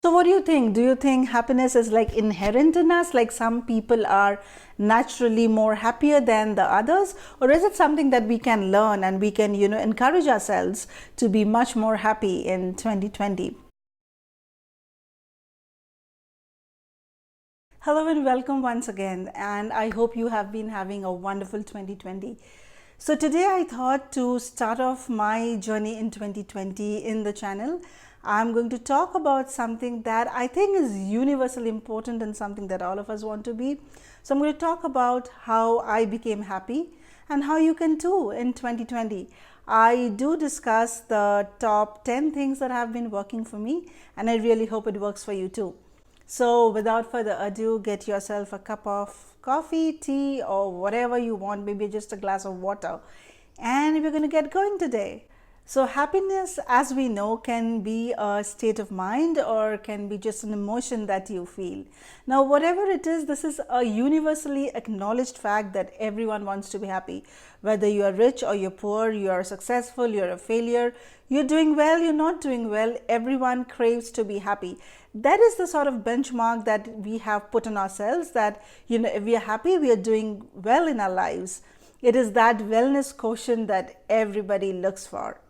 So what do you think? Do you think happiness is like inherent in us? Like some people are naturally more happier than the others? Or is it something that we can learn and we can, encourage ourselves to be much more happy in 2020? Hello and welcome once again. And I hope you have been having a wonderful 2020. So today I thought to start off my journey in 2020 in the channel. I'm going to talk about something that I think is universally important and something that all of us want to be. So I'm going to talk about how I became happy and how you can too in 2020. I do discuss the top 10 things that have been working for me, and I really hope it works for you too. So without further ado, get yourself a cup of coffee, tea, or whatever you want, maybe just a glass of water. And we're going to get going today. So happiness, as we know, can be a state of mind or can be just an emotion that you feel. Now, whatever it is, this is a universally acknowledged fact that everyone wants to be happy. Whether you are rich or you're poor, you are successful, you're a failure, you're doing well, you're not doing well, everyone craves to be happy. That is the sort of benchmark that we have put on ourselves, that if we are happy, we are doing well in our lives. It is that wellness quotient that everybody looks for.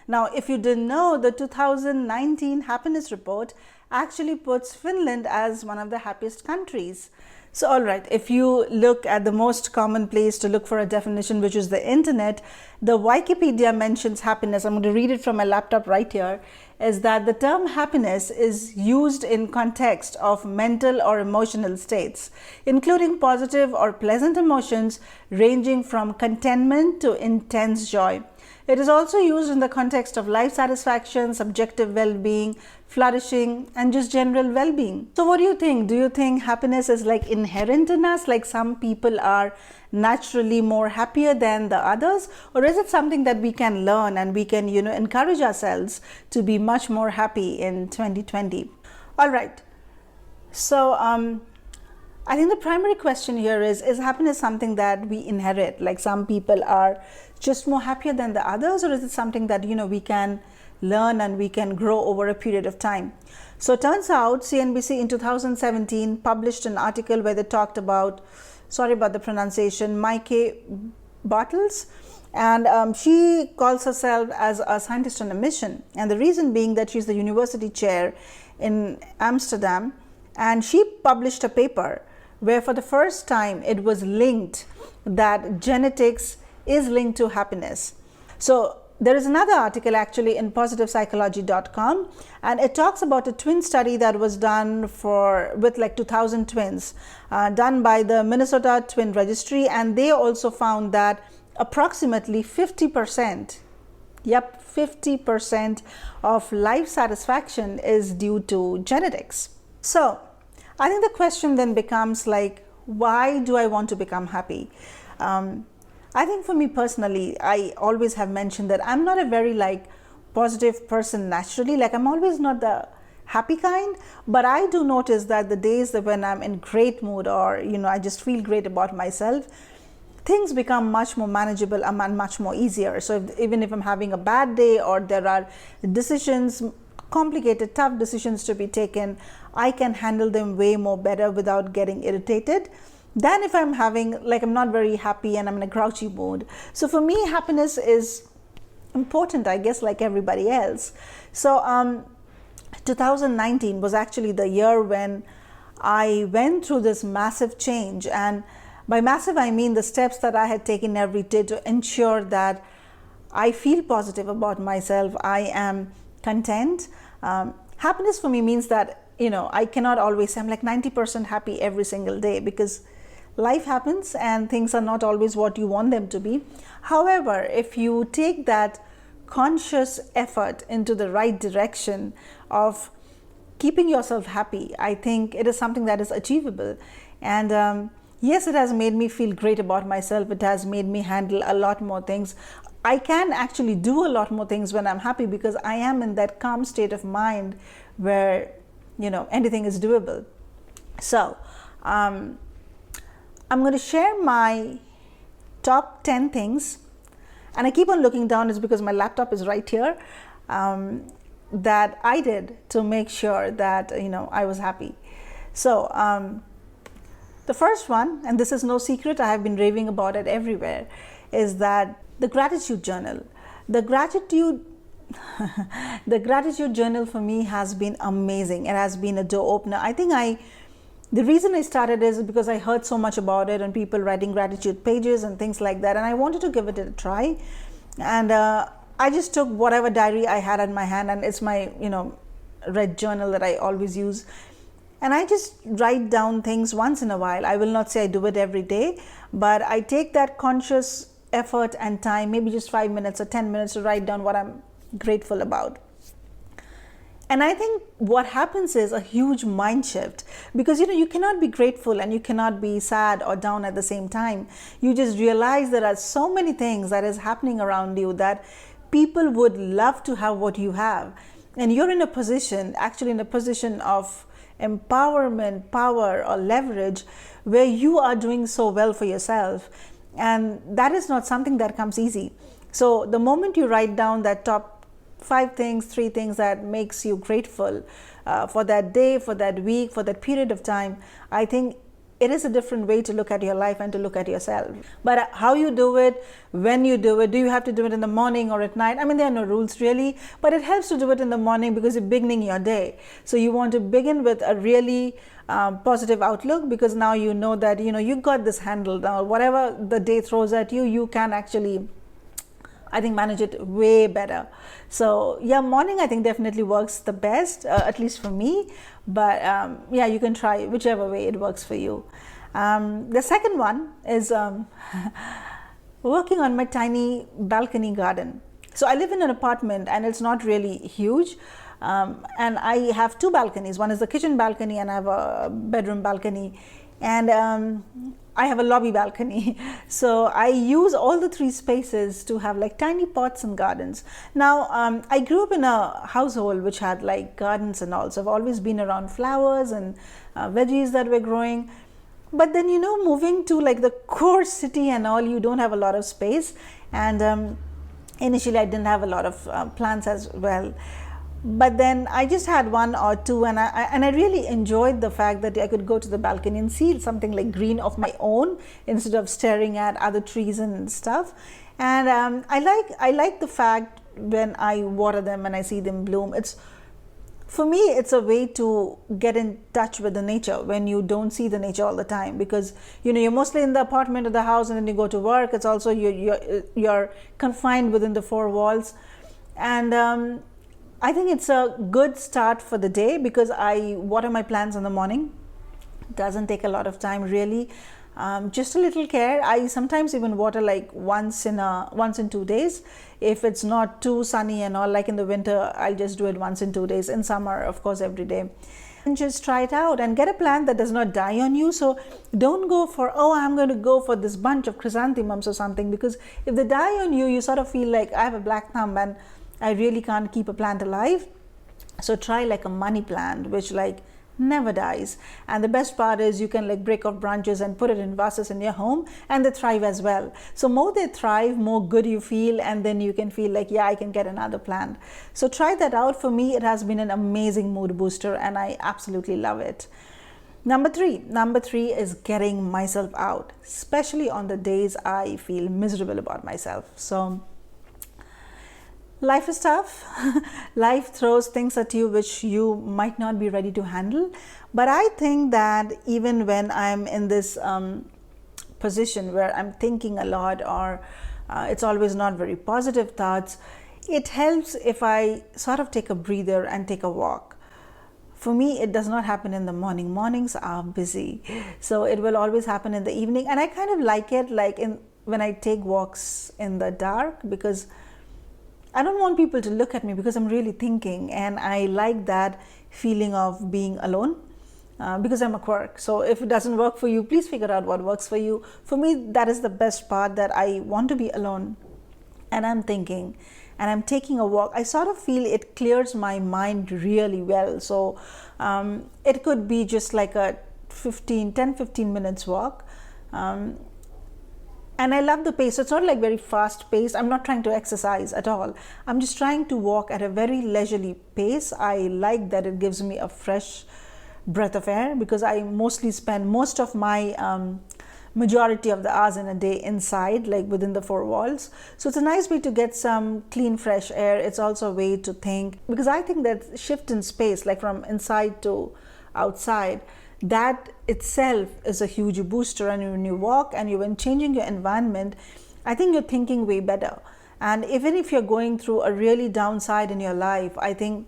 Now, if you didn't know, the 2019 happiness report actually puts Finland as one of the happiest countries. So, all right, if you look at the most common place to look for a definition, which is the internet, the Wikipedia mentions happiness. I'm going to read it from my laptop right here. Is that the term happiness is used in context of mental or emotional states, including positive or pleasant emotions ranging from contentment to intense joy. It is also used in the context of life satisfaction, subjective well-being, flourishing, and just general well-being. So what do you think? Do you think happiness is like inherent in us? Like some people are naturally more happier than the others? Or is it something that we can learn and we can, encourage ourselves to be much more happy in 2020? All right. So, I think the primary question here is happiness something that we inherit? Like some people are just more happier than the others, or is it something that, we can learn and we can grow over a period of time? So it turns out CNBC in 2017 published an article where they talked about, sorry about the pronunciation, Maike Bartels, and she calls herself as a scientist on a mission. And the reason being that she's the university chair in Amsterdam, and she published a paper where for the first time it was linked that genetics is linked to happiness. So there is another article actually in positivepsychology.com, and it talks about a twin study that was done with like 2000 twins, done by the Minnesota Twin Registry, and they also found that approximately 50%, 50% of life satisfaction is due to genetics. So I think the question then becomes like, why do I want to become happy? I think for me personally, I always have mentioned that I'm not a very positive person naturally. Like I'm always not the happy kind, but I do notice that the days that when I'm in great mood or, I just feel great about myself, things become much more manageable and much more easier. So even if I'm having a bad day or there are decisions, complicated, tough decisions to be taken, I can handle them way more better without getting irritated than if I'm having, I'm not very happy and I'm in a grouchy mood. So for me, happiness is important, I guess, like everybody else. So 2019 was actually the year when I went through this massive change. And by massive, I mean the steps that I had taken every day to ensure that I feel positive about myself. I am content. Happiness for me means that, I cannot always say I'm like 90% happy every single day, because life happens and things are not always what you want them to be. However, if you take that conscious effort into the right direction of keeping yourself happy, I think it is something that is achievable. And yes, it has made me feel great about myself. It has made me handle a lot more things. I can actually do a lot more things when I'm happy, because I am in that calm state of mind where, anything is doable. So I'm going to share my top 10 things, and I keep on looking down is because my laptop is right here. that I did to make sure that I was happy. So the first one, and this is no secret, I have been raving about it everywhere, is that the gratitude journal. The gratitude the gratitude journal for me has been amazing. It has been a door opener. I think the reason I started is because I heard so much about it and people writing gratitude pages and things like that, and I wanted to give it a try. And I just took whatever diary I had in my hand, and it's my red journal that I always use, and I just write down things once in a while. I will not say I do it every day, but I take that conscious effort and time, maybe just 5 minutes or 10 minutes, to write down what I'm grateful about. And I think what happens is a huge mind shift, because you cannot be grateful and you cannot be sad or down at the same time. You just realize there are so many things that is happening around you that people would love to have what you have, and you're in a position of empowerment, power, or leverage, where you are doing so well for yourself, and that is not something that comes easy. So the moment you write down that top 5 things, 3 things that makes you grateful for that day, for that week, for that period of time, I think it is a different way to look at your life and to look at yourself. But how you do it, when you do it, do you have to do it in the morning or at night? I mean, there are no rules really, but it helps to do it in the morning because you're beginning your day. So you want to begin with a really positive outlook, because now you know that you got this handled. Now whatever the day throws at you, you can actually, I think, manage it way better. So yeah, morning I think definitely works the best, at least for me. But yeah, you can try whichever way it works for you. The second one is working on my tiny balcony garden. So I live in an apartment and it's not really huge. And I have 2 balconies. One is the kitchen balcony and I have a bedroom balcony. And I have a lobby balcony. So I use all the 3 spaces to have like tiny pots and gardens. Now, I grew up in a household which had like gardens and all. So I've always been around flowers and veggies that were growing. But then, moving to like the core city and all, you don't have a lot of space. And initially I didn't have a lot of plants as well. But then I just had 1 or 2, and I really enjoyed the fact that I could go to the balcony and see something like green of my own instead of staring at other trees and stuff. And I like the fact when I water them and I see them bloom. For me, it's a way to get in touch with the nature when you don't see the nature all the time, because you're mostly in the apartment or the house, and then you go to work. It's also you're confined within the 4 walls, and I think it's a good start for the day because I water my plants in the morning. It doesn't take a lot of time really, just a little care. I sometimes even water like once in 2 days. If it's not too sunny and all, like in the winter, I'll just do it once in 2 days. In summer, of course, every day. And just try it out and get a plant that does not die on you. So don't go for, I'm going to go for this bunch of chrysanthemums or something, because if they die on you, you sort of feel like I have a black thumb and I really can't keep a plant alive. So try like a money plant, which like never dies. And the best part is you can like break off branches and put it in vases in your home, and they thrive as well. So more they thrive, more good you feel, and then you can feel like, yeah, I can get another plant. So try that out. For me, it has been an amazing mood booster and I absolutely love it. Number three is getting myself out, especially on the days I feel miserable about myself. So life is tough. Life throws things at you which you might not be ready to handle. But I think that even when I'm in this position where I'm thinking a lot, or it's always not very positive thoughts, it helps if I sort of take a breather and take a walk. For me, it does not happen in the morning. Mornings are busy. So it will always happen in the evening. And I kind of like it when I take walks in the dark, because I don't want people to look at me because I'm really thinking, and I like that feeling of being alone because I'm a quirk. So if it doesn't work for you, please figure out what works for you. For me, that is the best part, that I want to be alone and I'm thinking and I'm taking a walk. I sort of feel it clears my mind really well. So it could be just like a 10-15 minutes walk. And And I love the pace. It's not like very fast paced. I'm not trying to exercise at all. I'm just trying to walk at a very leisurely pace. I like that it gives me a fresh breath of air, because I mostly spend most of my majority of the hours in a day inside, like within the four walls. So it's a nice way to get some clean, fresh air. It's also a way to think, because I think that shift in space, like from inside to outside, that itself is a huge booster. And when you walk and when changing your environment, I think you're thinking way better. And even if you're going through a really downside in your life, I think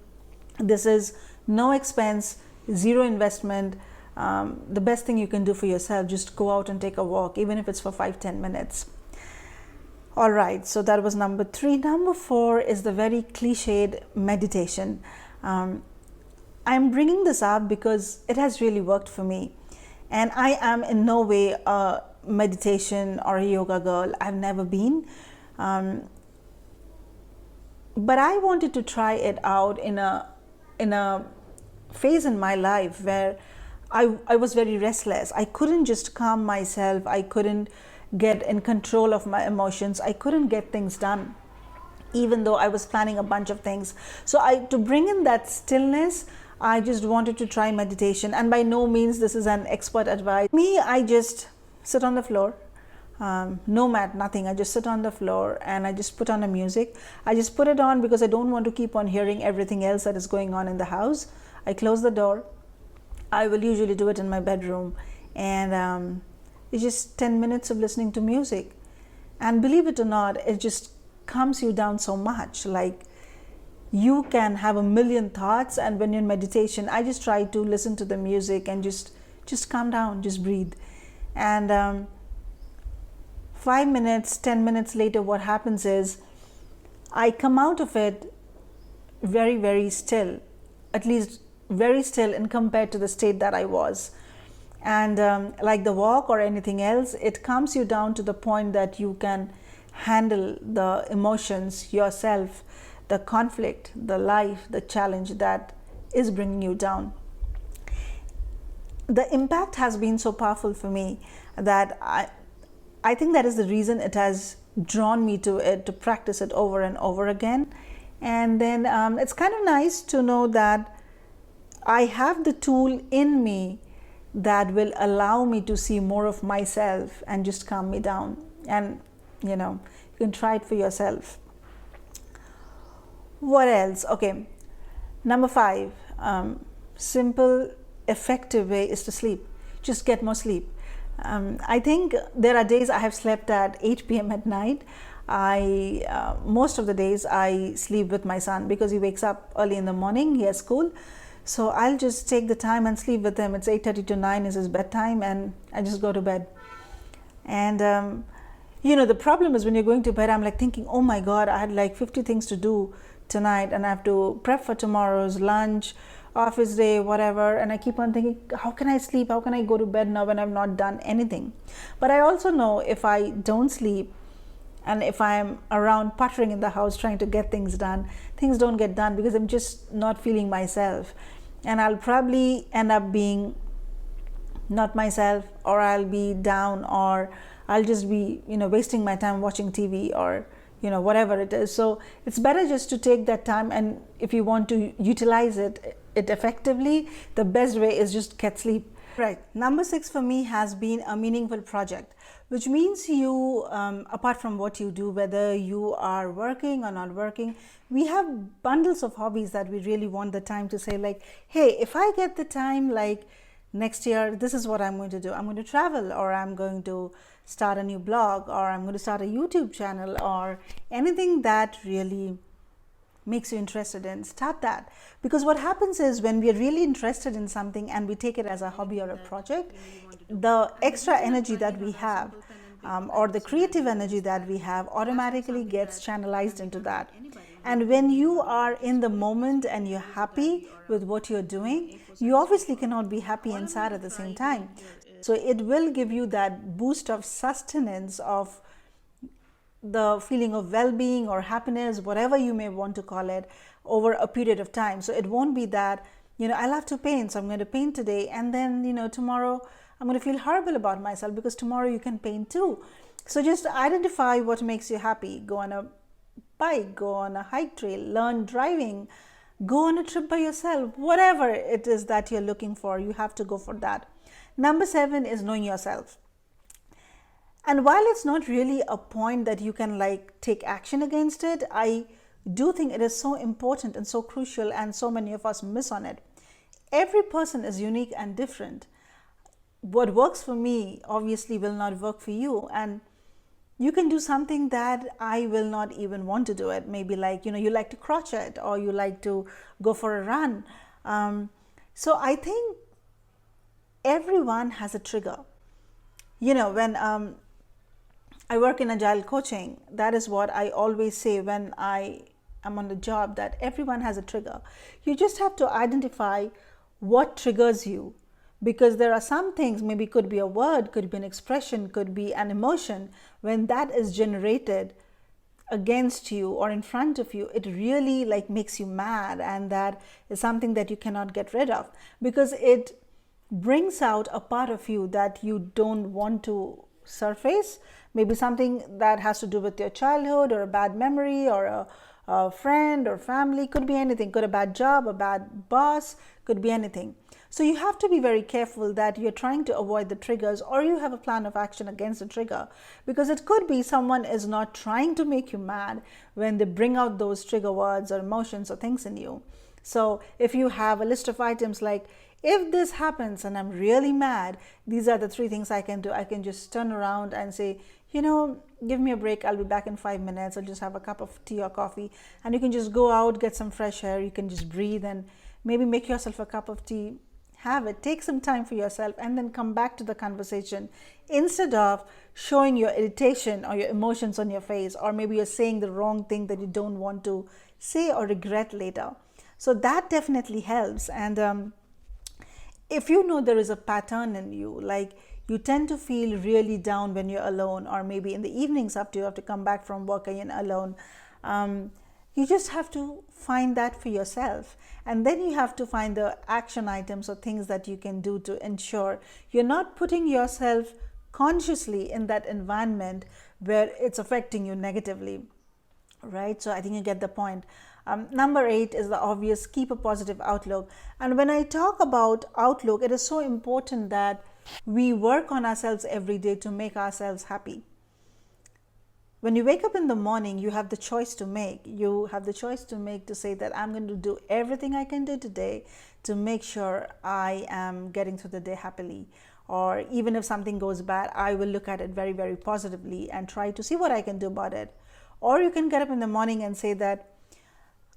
this is no expense, zero investment. The best thing you can do for yourself, just go out and take a walk, even if it's for 5-10 minutes. All right, so that was number 3. Number 4 is the very cliched meditation. I'm bringing this up because it has really worked for me, and I am in no way a meditation or a yoga girl. I've never been, but I wanted to try it out in a phase in my life where I was very restless. I couldn't just calm myself. I couldn't get in control of my emotions. I couldn't get things done, even though I was planning a bunch of things. So to bring in that stillness, I just wanted to try meditation. And by no means this is an expert advice. Me, I just sit on the floor, no mat, nothing. I just sit on the floor and I just put on a music. I just put it on because I don't want to keep on hearing everything else that is going on in the house. I close the door. I will usually do it in my bedroom, and it's just 10 minutes of listening to music. And believe it or not, it just calms you down so much. Like, you can have a million thoughts, and when you're in meditation, I just try to listen to the music and just calm down, just breathe. And 5 minutes, 10 minutes later, what happens is I come out of it very, very still, at least very still in compared to the state that I was. And like the walk or anything else, it calms you down to the point that you can handle the emotions yourself, the conflict, the life, the challenge that is bringing you down. The impact has been so powerful for me that I think that is the reason it has drawn me to it, to practice it over and over again. And then it's kind of nice to know that I have the tool in me that will allow me to see more of myself and just calm me down. And you can try it for yourself. What else? Okay, number 5, simple, effective way is to sleep. Just get more sleep. I think there are days I have slept at 8 p.m. at night. Most of the days I sleep with my son because he wakes up early in the morning. He has school. So I'll just take the time and sleep with him. It's 8:30 to 9 is his bedtime, and I just go to bed. And the problem is when you're going to bed, I'm like thinking, oh my God, I had like 50 things to do tonight, and I have to prep for tomorrow's lunch, office day, whatever. And I keep on thinking, how can I sleep? How can I go to bed now when I've not done anything? But I also know if I don't sleep, and if I'm around puttering in the house trying to get things done, things don't get done because I'm just not feeling myself. And I'll probably end up being not myself, or I'll be down, or I'll just be, wasting my time watching TV or, whatever it is. So it's better just to take that time. And if you want to utilize it effectively, the best way is just get sleep. Right. Number 6 for me has been a meaningful project, which means you, apart from what you do, whether you are working or not working, we have bundles of hobbies that we really want the time to say, like, hey, if I get the time, like next year, this is what I'm going to do. I'm going to travel, or I'm going to start a new blog, or I'm going to start a YouTube channel, or anything that really makes you interested in, start that. Because what happens is when we are really interested in something and we take it as a hobby or a project, the extra energy that we have or the creative energy that we have automatically gets channelized into that. And when you are in the moment and you're happy with what you're doing, you obviously cannot be happy and sad at the same time. So it will give you that boost of sustenance, of the feeling of well-being or happiness, whatever you may want to call it, over a period of time. So it won't be that, I love to paint, so I'm going to paint today, and then, tomorrow I'm going to feel horrible about myself, because tomorrow you can paint too. So just identify what makes you happy. Go on a bike, go on a hike trail, learn driving, go on a trip by yourself. Whatever it is that you're looking for, you have to go for that. Number 7 is knowing yourself. And while it's not really a point that you can like take action against it, I do think it is so important and so crucial, and so many of us miss on it. Every person is unique and different. What works for me obviously will not work for you, and you can do something that I will not even want to do it. Maybe like, you like to crochet, or you like to go for a run. So I think everyone has a trigger. When I work in agile coaching, that is what I always say when I am on the job, that everyone has a trigger. You just have to identify what triggers you, because there are some things, maybe could be a word, could be an expression, could be an emotion. When that is generated against you or in front of you, it really like makes you mad, and that is something that you cannot get rid of, because it brings out a part of you that you don't want to surface. Maybe something that has to do with your childhood, or a bad memory, or a friend or family. Could be anything. Could a bad job, a bad boss, could be anything. So you have to be very careful that you're trying to avoid the triggers, or you have a plan of action against the trigger, because it could be someone is not trying to make you mad when they bring out those trigger words or emotions or things in you. So if you have a list of items like, if this happens and I'm really mad, these are the 3 things I can do. I can just turn around and say, give me a break. I'll be back in 5 minutes. I'll just have a cup of tea or coffee. And you can just go out, get some fresh air. You can just breathe and maybe make yourself a cup of tea. Have it. Take some time for yourself, and then come back to the conversation, instead of showing your irritation or your emotions on your face, or maybe you're saying the wrong thing that you don't want to say or regret later. So that definitely helps. And if you know there is a pattern in you, like you tend to feel really down when you're alone, or maybe in the evenings after you have to come back from work and you're alone, you just have to find that for yourself. And then you have to find the action items or things that you can do to ensure you're not putting yourself consciously in that environment where it's affecting you negatively, right? So I think you get the point. Number 8 is the obvious: keep a positive outlook. And when I talk about outlook, it is so important that we work on ourselves every day to make ourselves happy. When you wake up in the morning, you have the choice to make. You have the choice to make to say that I'm going to do everything I can do today to make sure I am getting through the day happily. Or even if something goes bad, I will look at it very, very positively and try to see what I can do about it. Or you can get up in the morning and say that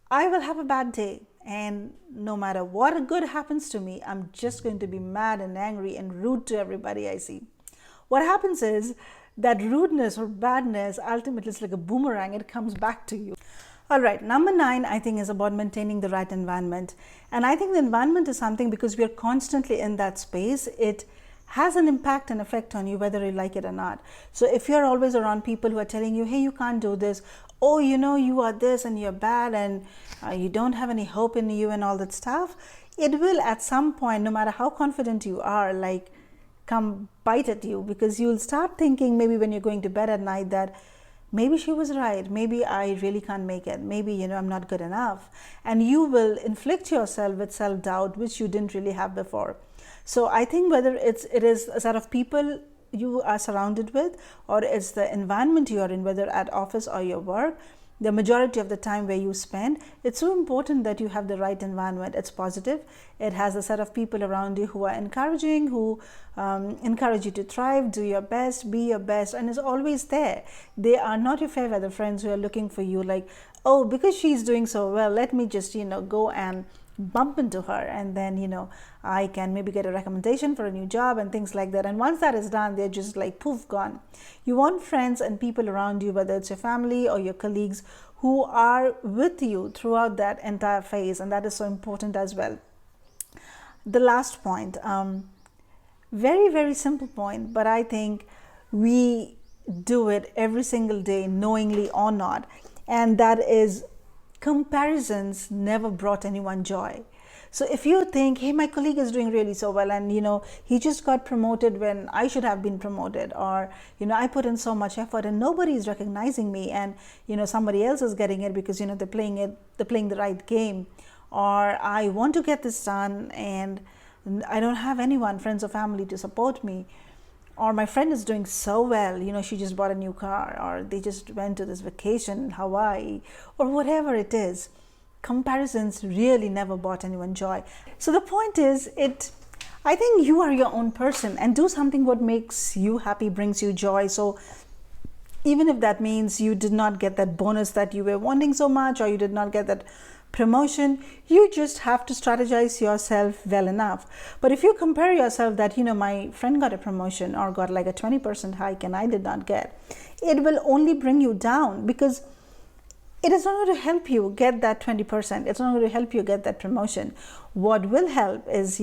I will have a bad day, and no matter what good happens to me, I'm just going to be mad and angry and rude to everybody I see. What happens is that rudeness or badness ultimately is like a boomerang. It comes back to you. All right, number 9, I think, is about maintaining the right environment. And I think the environment is something, because we are constantly in that space, it has an impact and effect on you whether you like it or not. So if you're always around people who are telling you, hey, you can't do this, oh, you are this and you're bad, and you don't have any hope in you and all that stuff, it will at some point, no matter how confident you are, like come bite at you, because you'll start thinking maybe when you're going to bed at night that maybe she was right, maybe I really can't make it, maybe I'm not good enough, and you will inflict yourself with self-doubt, which you didn't really have before. So I think whether it is a set of people you are surrounded with, or it's the environment you are in, whether at office or your work, the majority of the time where you spend, it's so important that you have the right environment. It's positive. It has a set of people around you who are encouraging, who encourage you to thrive, do your best, be your best, and is always there. They are not your fair weather friends who are looking for you like, oh, because she's doing so well, let me just, go and bump into her, and then I can maybe get a recommendation for a new job and things like that. And once that is done, they're just like poof, gone. You want friends and people around you, whether it's your family or your colleagues, who are with you throughout that entire phase, and that is so important as well. The last point, very, very simple point, but I think we do it every single day, knowingly or not, and that is, comparisons never brought anyone joy. So if you think, hey, my colleague is doing really so well, and he just got promoted when I should have been promoted, or I put in so much effort and nobody is recognizing me, and somebody else is getting it because they're playing the right game, or I want to get this done and I don't have anyone, friends or family, to support me, or my friend is doing so well, she just bought a new car, or they just went to this vacation in Hawaii, or whatever it is. Comparisons really never brought anyone joy. So the point is, I think you are your own person, and do something what makes you happy, brings you joy. So even if that means you did not get that bonus that you were wanting so much, or you did not get that promotion, you just have to strategize yourself well enough. But if you compare yourself that my friend got a promotion or got like a 20% hike and I did not get, it will only bring you down, because it is not going to help you get that 20%. It's not going to help you get that promotion. What will help is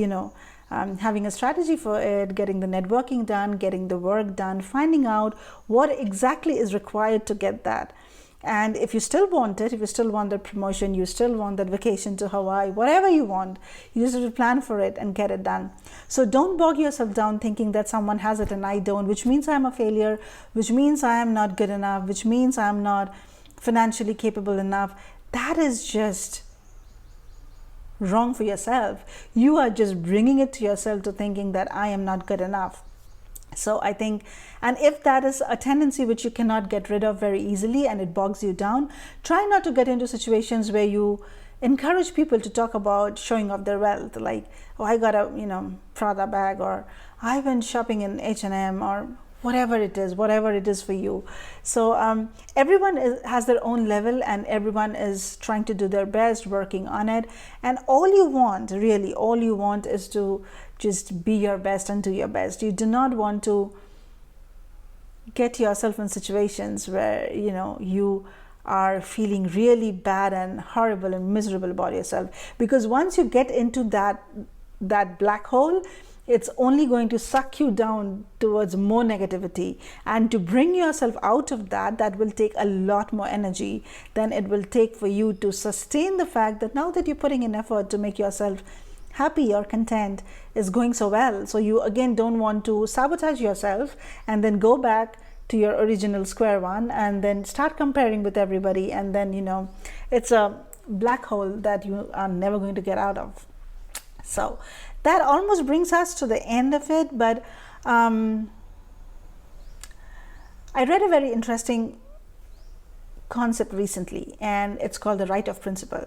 having a strategy for it, getting the networking done, getting the work done, finding out what exactly is required to get that. And if you still want it, if you still want the promotion, you still want that vacation to Hawaii, whatever you want, you just have to plan for it and get it done. So don't bog yourself down thinking that someone has it and I don't, which means I'm a failure, which means I am not good enough, which means I'm not financially capable enough. That is just wrong for yourself. You are just bringing it to yourself to thinking that I am not good enough. So I think, and if that is a tendency which you cannot get rid of very easily and it bogs you down, try not to get into situations where you encourage people to talk about showing off their wealth, like, oh, I got a Prada bag, or I went shopping in H&M, or whatever it is for you. So everyone has their own level, and everyone is trying to do their best, working on it. And all you want is to just be your best and do your best. You do not want to get yourself in situations where you are feeling really bad and horrible and miserable about yourself, because once you get into that black hole, it's only going to suck you down towards more negativity. And to bring yourself out of that will take a lot more energy than it will take for you to sustain the fact that now that you're putting in effort to make yourself happy or content is going so well. So you again don't want to sabotage yourself and then go back to your original square one and then start comparing with everybody, and then it's a black hole that you are never going to get out of. So that almost brings us to the end of it, but I read a very interesting concept recently, and it's called the right of principle.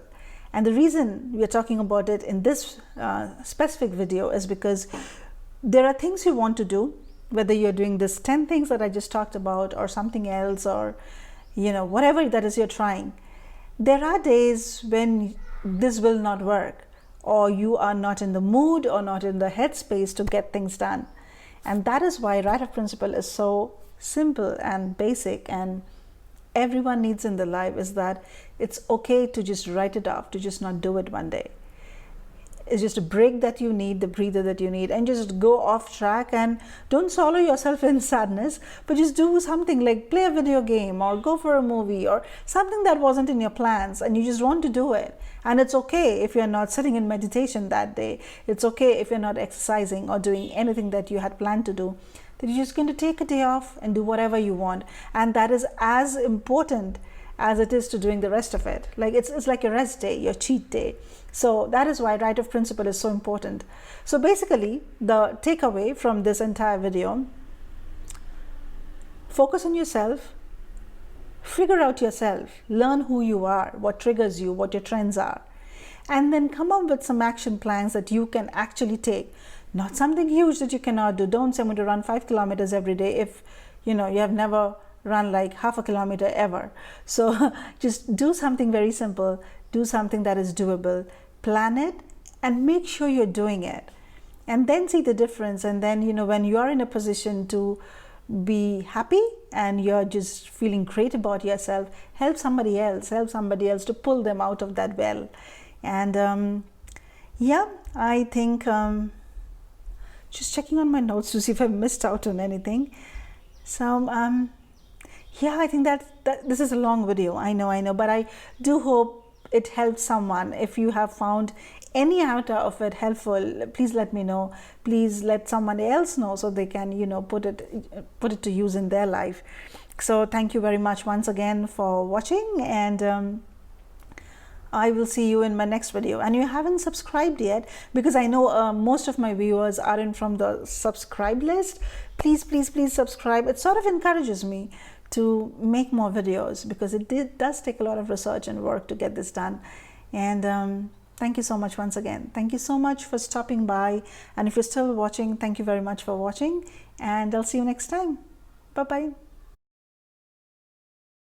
And the reason we are talking about it in this specific video is because there are things you want to do, whether you're doing this 10 things that I just talked about or something else, or whatever that is you're trying. There are days when this will not work, or you are not in the mood or not in the headspace to get things done. And that is why right of principle is so simple and basic, and everyone needs in their life, is that it's okay to just write it off, to just not do it one day. It's just a break that you need, the breather that you need, and just go off track and don't swallow yourself in sadness, but just do something like play a video game or go for a movie or something that wasn't in your plans and you just want to do it. And it's okay if you're not sitting in meditation that day. It's okay if you're not exercising or doing anything that you had planned to do. That you're just going to take a day off and do whatever you want. And that is as important as it is to doing the rest of it. Like it's like your rest day, your cheat day. So that is why right of principle is so important. So basically, the takeaway from this entire video: focus on yourself, figure out yourself, learn who you are, what triggers you, what your trends are, and then come up with some action plans that you can actually take. Not something huge that you cannot do. Don't say I'm going to run 5 kilometers every day if you have never run like half a kilometer ever. So just do something very simple, do something that is doable, plan it and make sure you're doing it, and then see the difference. And then when you are in a position to be happy and you're just feeling great about yourself, help somebody else to pull them out of that well. And I think just checking on my notes to see if I missed out on anything. So I think that this is a long video, I know, but I do hope it helps someone. If you have found any iota of it helpful, please let me know. Please let someone else know so they can, you know, put it to use in their life. So thank you very much once again for watching, and I will see you in my next video. And you haven't subscribed yet, because I know most of my viewers aren't from the subscribe list, please subscribe. It sort of encourages me to make more videos, because it does take a lot of research and work to get this done. And thank you so much once again. Thank you so much for stopping by, and if you're still watching, thank you very much for watching, and I'll see you next time. Bye bye.